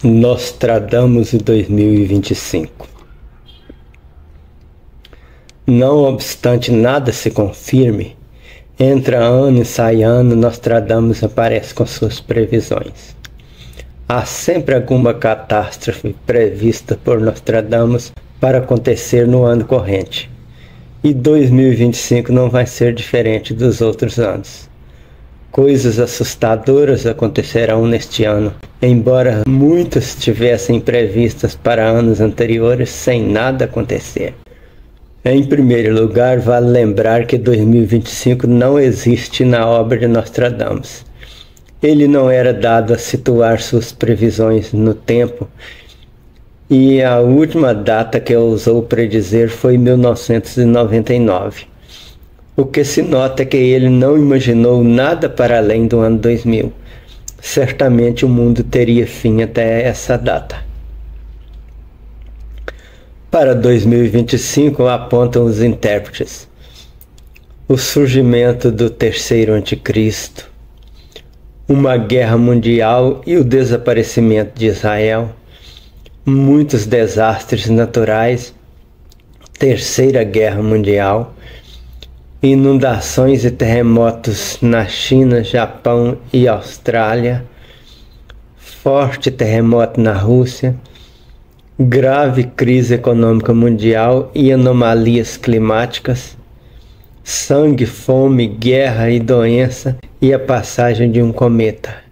Nostradamus 2025. Não obstante nada se confirme, entra ano e sai ano, Nostradamus aparece com suas previsões. Há sempre alguma catástrofe prevista por Nostradamus para acontecer no ano corrente. E 2025 não vai ser diferente dos outros anos. Coisas assustadoras acontecerão neste ano, embora muitas tivessem previstas para anos anteriores sem nada acontecer. Em primeiro lugar, vale lembrar que 2025 não existe na obra de Nostradamus. Ele não era dado a situar suas previsões no tempo, e a última data que ousou predizer foi 1999. O que se nota é que ele não imaginou nada para além do ano 2000. Certamente o mundo teria fim até essa data. Para 2025 apontam os intérpretes: o surgimento do terceiro anticristo, uma guerra mundial e o desaparecimento de Israel, muitos desastres naturais, terceira guerra mundial, inundações e terremotos na China, Japão e Austrália, forte terremoto na Rússia, grave crise econômica mundial e anomalias climáticas, sangue, fome, guerra e doença e a passagem de um cometa.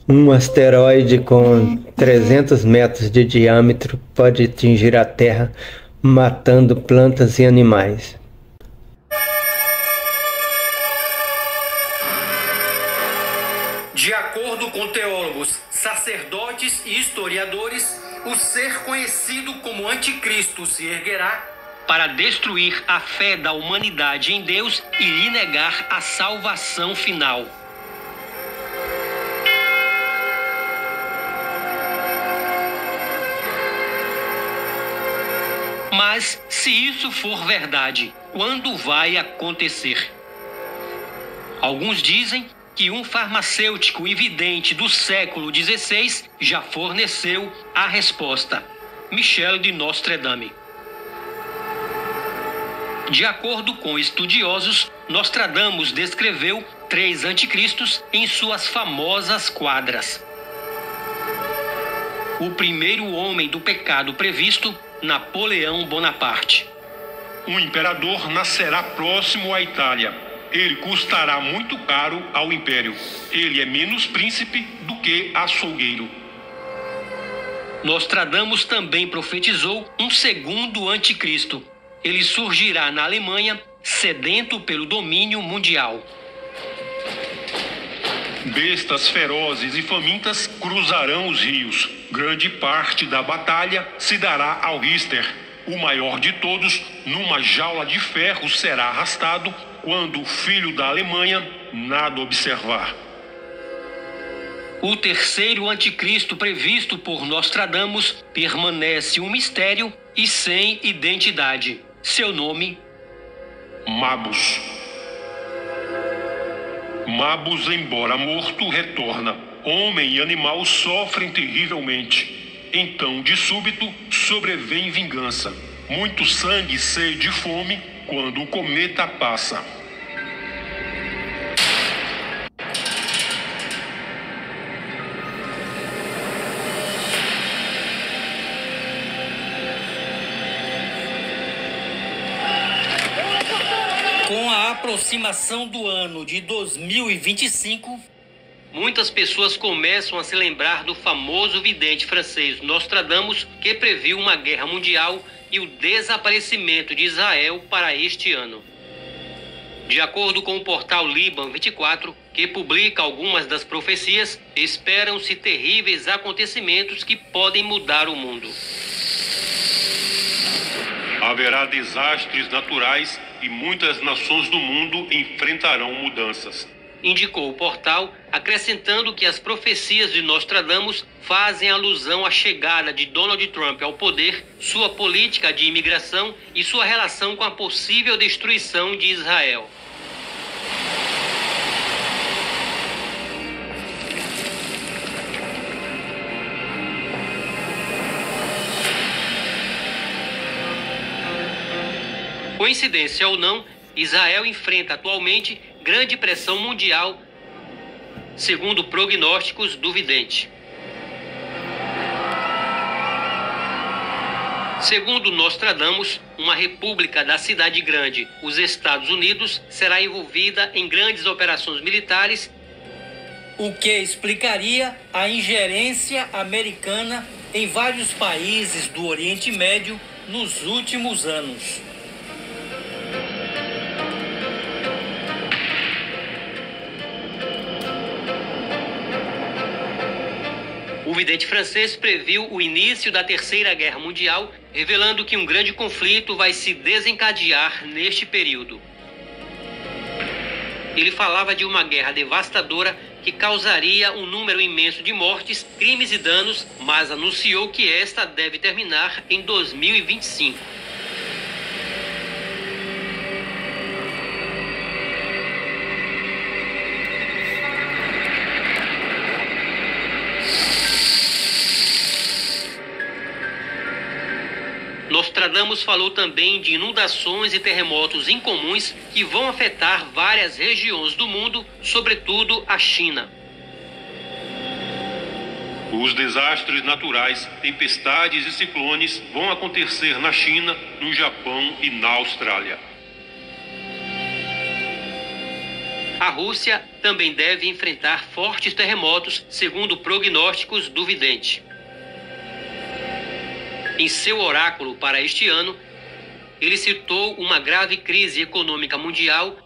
Um asteroide com 300 metros de diâmetro pode atingir a Terra, matando plantas e animais. De acordo com teólogos, sacerdotes e historiadores, o ser conhecido como Anticristo se erguerá para destruir a fé da humanidade em Deus e lhe negar a salvação final. Mas, se isso for verdade, quando vai acontecer? Alguns dizem que um farmacêutico e vidente do século XVI já forneceu a resposta: Michel de Nostredame. De acordo com estudiosos, Nostradamus descreveu 3 anticristos em suas famosas quadras. O primeiro homem do pecado previsto, Napoleão Bonaparte. Um imperador nascerá próximo à Itália. Ele custará muito caro ao império. Ele é menos príncipe do que açougueiro. Nostradamus também profetizou um segundo anticristo. Ele surgirá na Alemanha, sedento pelo domínio mundial. Bestas ferozes e famintas cruzarão os rios. Grande parte da batalha se dará ao Richter. O maior de todos, numa jaula de ferro, será arrastado quando o filho da Alemanha nada observar. O terceiro anticristo previsto por Nostradamus permanece um mistério e sem identidade. Seu nome? Mabus. Mabus, embora morto, retorna. Homem e animal sofrem terrivelmente. Então, de súbito, sobrevém vingança. Muito sangue, sede e fome quando o cometa passa. Com a aproximação do ano de 2025, muitas pessoas começam a se lembrar do famoso vidente francês Nostradamus, que previu uma guerra mundial e o desaparecimento de Israel para este ano. De acordo com o portal Liban 24, que publica algumas das profecias, esperam-se terríveis acontecimentos que podem mudar o mundo. Haverá desastres naturais e muitas nações do mundo enfrentarão mudanças. Indicou o portal, acrescentando que as profecias de Nostradamus fazem alusão à chegada de Donald Trump ao poder, sua política de imigração e sua relação com a possível destruição de Israel. Coincidência ou não, Israel enfrenta atualmente grande pressão mundial, segundo prognósticos do vidente. Segundo Nostradamus, uma república da Cidade Grande, os Estados Unidos, será envolvida em grandes operações militares, o que explicaria a ingerência americana em vários países do Oriente Médio nos últimos anos. O vidente francês previu o início da Terceira Guerra Mundial, revelando que um grande conflito vai se desencadear neste período. Ele falava de uma guerra devastadora que causaria um número imenso de mortes, crimes e danos, mas anunciou que esta deve terminar em 2025. Nostradamus falou também de inundações e terremotos incomuns que vão afetar várias regiões do mundo, sobretudo a China. Os desastres naturais, tempestades e ciclones vão acontecer na China, no Japão e na Austrália. A Rússia também deve enfrentar fortes terremotos, segundo prognósticos do vidente. Em seu oráculo para este ano, ele citou uma grave crise econômica mundial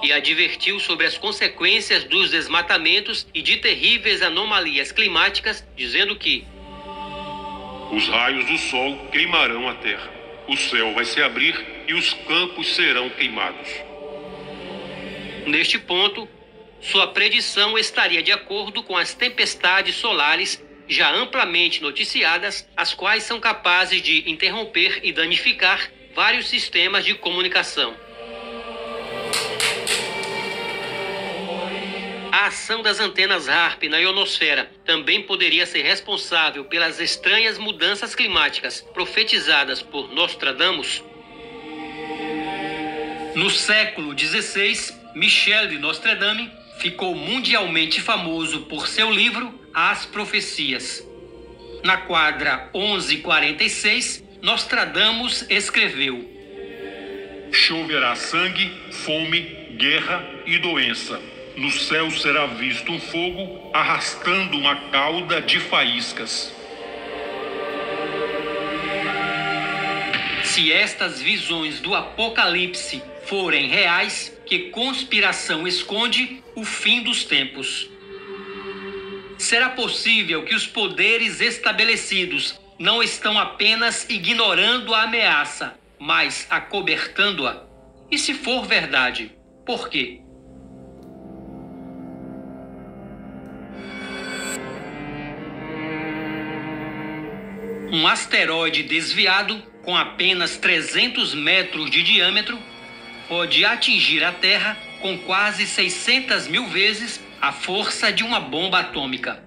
e advertiu sobre as consequências dos desmatamentos e de terríveis anomalias climáticas, dizendo que os raios do sol queimarão a terra, o céu vai se abrir e os campos serão queimados. Neste ponto, sua predição estaria de acordo com as tempestades solares já amplamente noticiadas, as quais são capazes de interromper e danificar vários sistemas de comunicação. A ação das antenas HAARP na ionosfera também poderia ser responsável pelas estranhas mudanças climáticas profetizadas por Nostradamus. No século XVI, Michel de Nostradame ficou mundialmente famoso por seu livro As Profecias. Na quadra 1146, Nostradamus escreveu: choverá sangue, fome, guerra e doença. No céu será visto um fogo arrastando uma cauda de faíscas. Se estas visões do Apocalipse forem reais, que conspiração esconde o fim dos tempos? Será possível que os poderes estabelecidos não estão apenas ignorando a ameaça, mas acobertando-a? E se for verdade, por quê? Um asteroide desviado, com apenas 300 metros de diâmetro, pode atingir a Terra com quase 600 mil vezes a força de uma bomba atômica.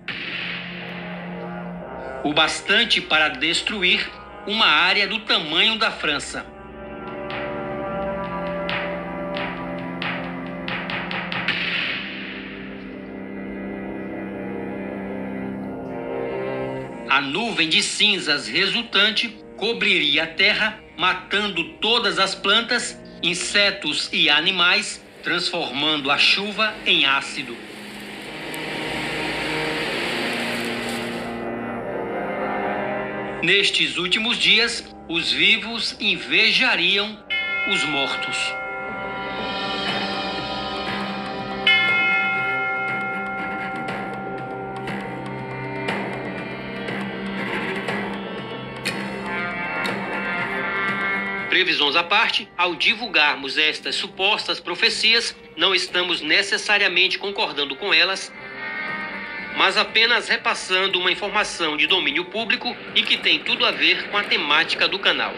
O bastante para destruir uma área do tamanho da França. A nuvem de cinzas resultante cobriria a Terra, matando todas as plantas, insetos e animais, transformando a chuva em ácido. Nestes últimos dias, os vivos invejariam os mortos. Previsões à parte, ao divulgarmos estas supostas profecias, não estamos necessariamente concordando com elas, mas apenas repassando uma informação de domínio público e que tem tudo a ver com a temática do canal.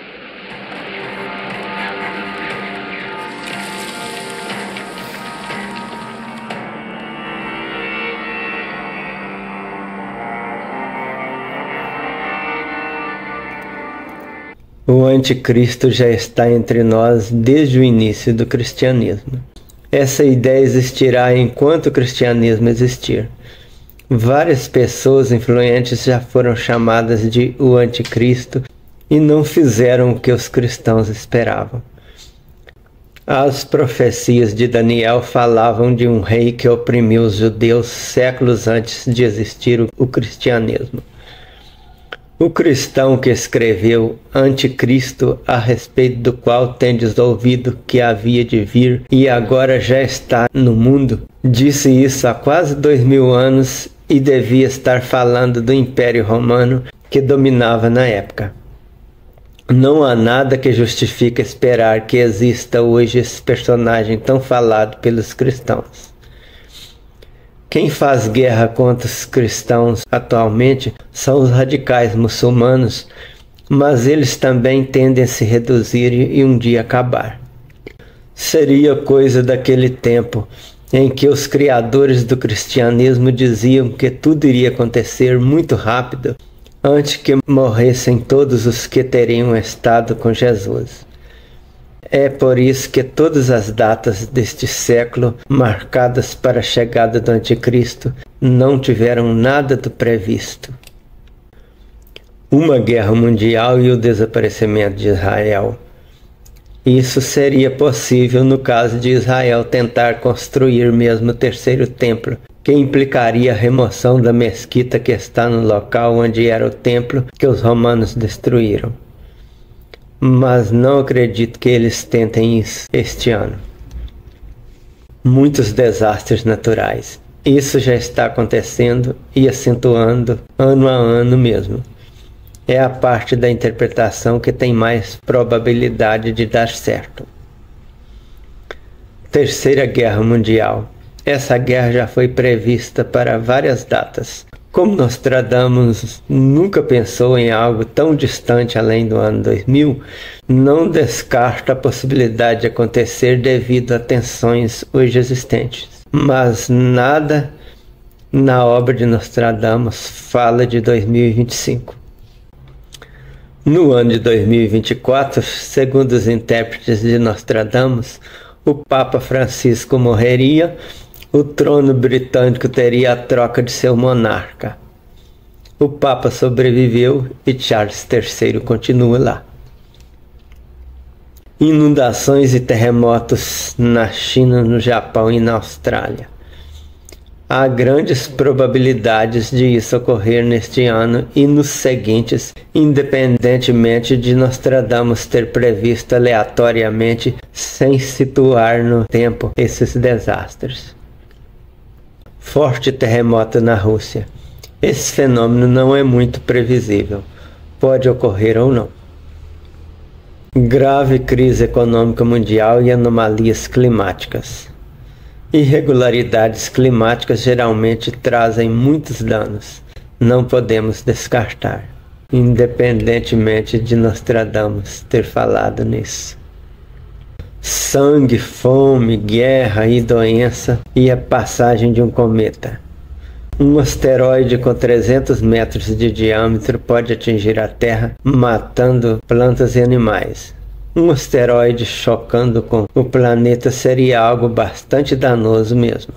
O anticristo já está entre nós desde o início do cristianismo. Essa ideia existirá enquanto o cristianismo existir. Várias pessoas influentes já foram chamadas de o anticristo e não fizeram o que os cristãos esperavam. As profecias de Daniel falavam de um rei que oprimiu os judeus séculos antes de existir o cristianismo. O cristão que escreveu Anticristo, a respeito do qual tendes ouvido que havia de vir e agora já está no mundo, disse isso há quase 2000 anos e devia estar falando do Império Romano que dominava na época. Não há nada que justifique esperar que exista hoje esse personagem tão falado pelos cristãos. Quem faz guerra contra os cristãos atualmente são os radicais muçulmanos, mas eles também tendem a se reduzir e um dia acabar. Seria coisa daquele tempo em que os criadores do cristianismo diziam que tudo iria acontecer muito rápido antes que morressem todos os que teriam estado com Jesus. É por isso que todas as datas deste século, marcadas para a chegada do anticristo, não tiveram nada do previsto. Uma guerra mundial e o desaparecimento de Israel. Isso seria possível no caso de Israel tentar construir mesmo o terceiro templo, que implicaria a remoção da mesquita que está no local onde era o templo que os romanos destruíram. Mas não acredito que eles tentem isso este ano. Muitos desastres naturais. Isso já está acontecendo e acentuando ano a ano mesmo. É a parte da interpretação que tem mais probabilidade de dar certo. Terceira Guerra Mundial. Essa guerra já foi prevista para várias datas. Como Nostradamus nunca pensou em algo tão distante além do ano 2000, não descarta a possibilidade de acontecer devido a tensões hoje existentes. Mas nada na obra de Nostradamus fala de 2025. No ano de 2024, segundo os intérpretes de Nostradamus, o Papa Francisco morreria. O trono britânico teria a troca de seu monarca. O Papa sobreviveu e Charles III continua lá. Inundações e terremotos na China, no Japão e na Austrália. Há grandes probabilidades de isso ocorrer neste ano e nos seguintes, independentemente de Nostradamus ter previsto aleatoriamente, sem situar no tempo, esses desastres. Forte terremoto na Rússia. Esse fenômeno não é muito previsível. Pode ocorrer ou não. Grave crise econômica mundial e anomalias climáticas. Irregularidades climáticas geralmente trazem muitos danos. Não podemos descartar, independentemente de Nostradamus ter falado nisso. Sangue, fome, guerra e doença e a passagem de um cometa. Um asteroide com 300 metros de diâmetro pode atingir a Terra, matando plantas e animais. Um asteroide chocando com o planeta seria algo bastante danoso mesmo.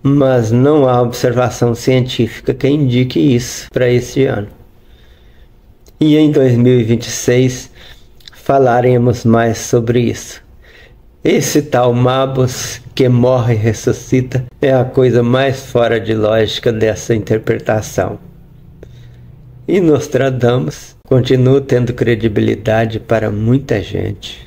Mas não há observação científica que indique isso para este ano. E em 2026 falaremos mais sobre isso. Esse tal Mabus que morre e ressuscita é a coisa mais fora de lógica dessa interpretação. E Nostradamus continua tendo credibilidade para muita gente.